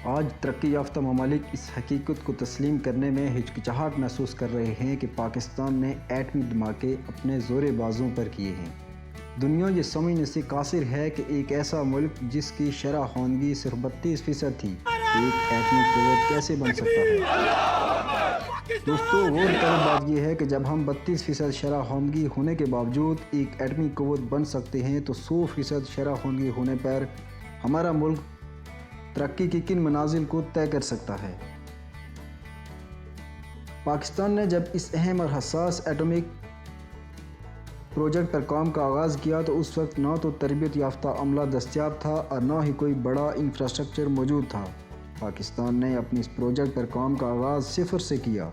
آج ترقی یافتہ ممالک اس حقیقت کو تسلیم کرنے میں ہچکچاہٹ محسوس کر رہے ہیں کہ پاکستان نے ایٹمی دھماکے اپنے زور بازوں پر کیے ہیں۔ دنیا یہ سمجھنے سے قاصر ہے کہ ایک ایسا ملک جس کی شرح خواندگی صرف 32% تھی، ایک ایٹمی قوت کیسے بن سکتا ہے۔ دوستو، غور طلب بات یہ ہے کہ جب ہم 32% شرح خواندگی ہونے کے باوجود ایک ایٹمی قوت بن سکتے ہیں تو 100% شرح خواندگی ہونے پر ہمارا ملک ترقی کی کن منازل کو طے کر سکتا ہے۔ پاکستان نے جب اس اہم اور حساس ایٹمک پروجیکٹ پر کام کا آغاز کیا تو اس وقت نہ تو تربیت یافتہ عملہ دستیاب تھا اور نہ ہی کوئی بڑا انفراسٹرکچر موجود تھا۔ پاکستان نے اپنے اس پروجیکٹ پر کام کا آغاز صفر سے کیا،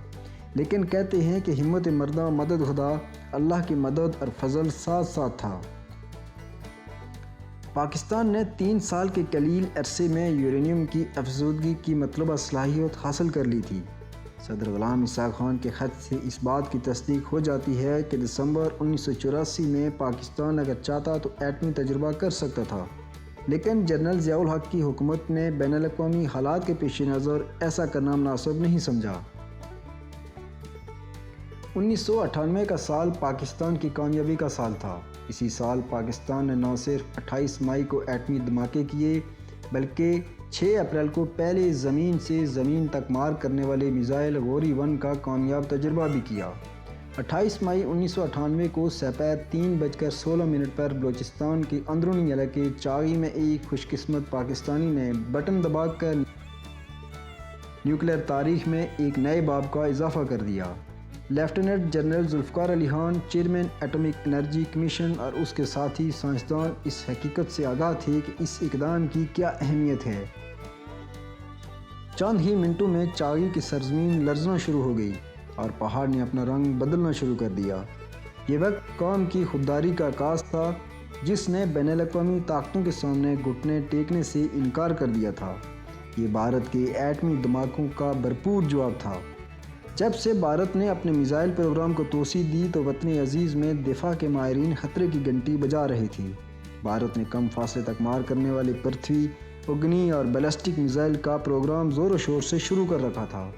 لیکن کہتے ہیں کہ ہمت مردہ مدد خدا، اللہ کی مدد اور فضل ساتھ ساتھ تھا۔ پاکستان نے 3 سال کے قلیل عرصے میں یورینیم کی افزودگی کی مطلوبہ صلاحیت حاصل کر لی تھی۔ صدر غلام اسحاق خان کے خط سے اس بات کی تصدیق ہو جاتی ہے کہ دسمبر 1984 میں پاکستان اگر چاہتا تو ایٹمی تجربہ کر سکتا تھا، لیکن جنرل ضیاء الحق کی حکومت نے بین الاقوامی حالات کے پیش نظر ایسا کرنا مناسب نہیں سمجھا۔ 1998 کا سال پاکستان کی کامیابی کا سال تھا۔ اسی سال پاکستان نے نہ صرف 28 مئی کو ایٹمی دھماکے کیے بلکہ 6 اپریل کو پہلے زمین سے زمین تک مار کرنے والے میزائل غوری 1 کا کامیاب تجربہ بھی کیا۔ 28 مئی 1998 کو سپیر 3:16 پر بلوچستان کے اندرونی علاقے چاغی میں ایک خوش قسمت پاکستانی نے بٹن دبا کر نیوکلیئر تاریخ میں ایک نئے باب کا اضافہ کر دیا۔ Lieutenant general Zulfiqar Ali Khan, chairman atomic energy commission اور اس کے ساتھی سائنسدان اس حقیقت سے آگاہ تھے کہ اس اقدام کی کیا اہمیت ہے۔ چند ہی منٹوں میں چاغی کی سرزمین لرزنا شروع ہو گئی اور پہاڑ نے اپنا رنگ بدلنا شروع کر دیا۔ یہ وقت قوم کی خودداری کا آغاز تھا جس نے بین الاقوامی طاقتوں کے سامنے گھٹنے ٹیکنے سے انکار کر دیا تھا۔ یہ بھارت کے ایٹمی دھماکوں کا بھرپور جواب تھا۔ جب سے بھارت نے اپنے میزائل پروگرام کو توسیع دی تو وطن عزیز میں دفاع کے ماہرین خطرے کی گھنٹی بجا رہے تھے۔ بھارت نے کم فاصلے تک مار کرنے والے پرتھوی، اگنی اور بیلسٹک میزائل کا پروگرام زور و شور سے شروع کر رکھا تھا،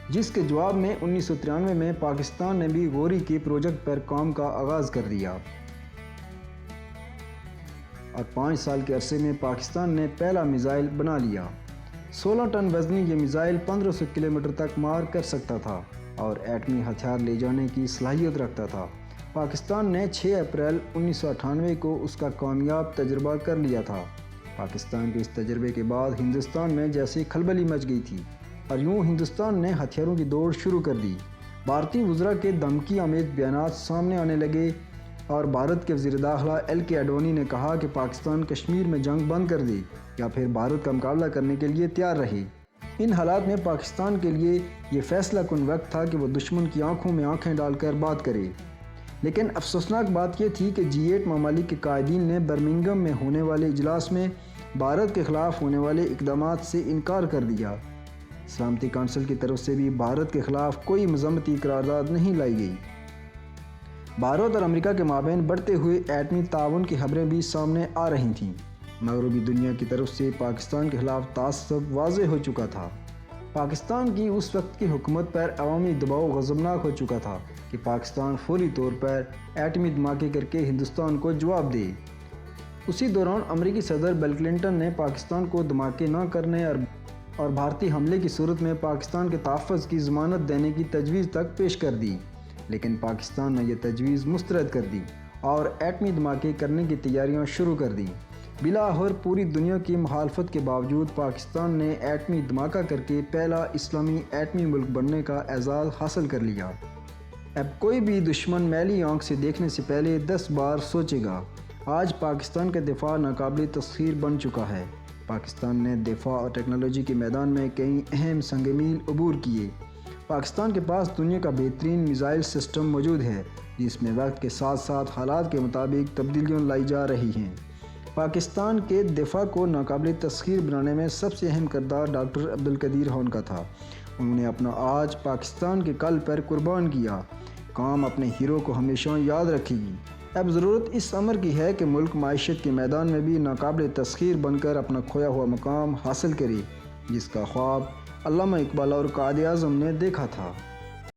جس کے جواب میں 1993 میں پاکستان نے بھی غوری کے پروجیکٹ پر کام کا آغاز کر دیا اور 5 سال کے عرصے میں پاکستان نے پہلا میزائل بنا لیا۔ 16 ٹن وزنی یہ میزائل 1500 کلومیٹر تک مار کر سکتا تھا اور ایٹمی ہتھیار لے جانے کی صلاحیت رکھتا تھا۔ پاکستان نے 6 اپریل 1998 کو اس کا کامیاب تجربہ کر لیا تھا۔ پاکستان کے اس تجربے کے بعد ہندوستان میں جیسے کھلبلی مچ گئی تھی اور یوں ہندوستان نے ہتھیاروں کی دوڑ شروع کر دی۔ بھارتی وزراء کے دھمکی آمیز بیانات سامنے آنے لگے اور بھارت کے وزیر داخلہ ایل کے اڈوانی نے کہا کہ پاکستان کشمیر میں جنگ بند کر دے یا پھر بھارت کا مقابلہ کرنے کے لیے تیار رہے۔ ان حالات میں پاکستان کے لیے یہ فیصلہ کن وقت تھا کہ وہ دشمن کی آنکھوں میں آنکھیں ڈال کر بات کرے، لیکن افسوسناک بات یہ تھی کہ G8 ممالک کے قائدین نے برمنگھم میں ہونے والے اجلاس میں بھارت کے خلاف ہونے والے اقدامات سے انکار کر دیا۔ سلامتی کونسل کی طرف سے بھی بھارت کے خلاف کوئی مذمتی قرارداد نہیں لائی گئی۔ بھارت اور امریکہ کے مابین بڑھتے ہوئے ایٹمی تعاون کی خبریں بھی سامنے آ رہی تھیں۔ مغربی دنیا کی طرف سے پاکستان کے خلاف تعصب واضح ہو چکا تھا۔ پاکستان کی اس وقت کی حکومت پر عوامی دباؤ غضبناک ہو چکا تھا کہ پاکستان فوری طور پر ایٹمی دھماکے کر کے ہندوستان کو جواب دے۔ اسی دوران امریکی صدر بل کلنٹن نے پاکستان کو دھماکے نہ کرنے اور بھارتی حملے کی صورت میں پاکستان کے تحفظ کی ضمانت دینے کی تجویز تک پیش کر دی، لیکن پاکستان نے یہ تجویز مسترد کر دی اور ایٹمی دھماکے کرنے کی تیاریاں شروع کر دیں۔ بلاخر پوری دنیا کی مخالفت کے باوجود پاکستان نے ایٹمی دھماکہ کر کے پہلا اسلامی ایٹمی ملک بننے کا اعزاز حاصل کر لیا۔ اب کوئی بھی دشمن میلی آنکھ سے دیکھنے سے پہلے 10 بار سوچے گا۔ آج پاکستان کا دفاع ناقابل تسخیر بن چکا ہے۔ پاکستان نے دفاع اور ٹیکنالوجی کے میدان میں کئی اہم سنگ میل عبور کیے۔ پاکستان کے پاس دنیا کا بہترین میزائل سسٹم موجود ہے جس میں وقت کے ساتھ ساتھ حالات کے مطابق تبدیلیاں لائی جا رہی ہیں۔ پاکستان کے دفاع کو ناقابل تسخیر بنانے میں سب سے اہم کردار ڈاکٹر عبدالقدیر خان کا تھا۔ انہوں نے اپنا آج پاکستان کے کل پر قربان کیا۔ قوم اپنے ہیرو کو ہمیشہ یاد رکھے گی۔ اب ضرورت اس امر کی ہے کہ ملک معیشت کے میدان میں بھی ناقابل تسخیر بن کر اپنا کھویا ہوا مقام حاصل کرے، جس کا خواب علامہ اقبال اور قائد اعظم نے دیکھا تھا۔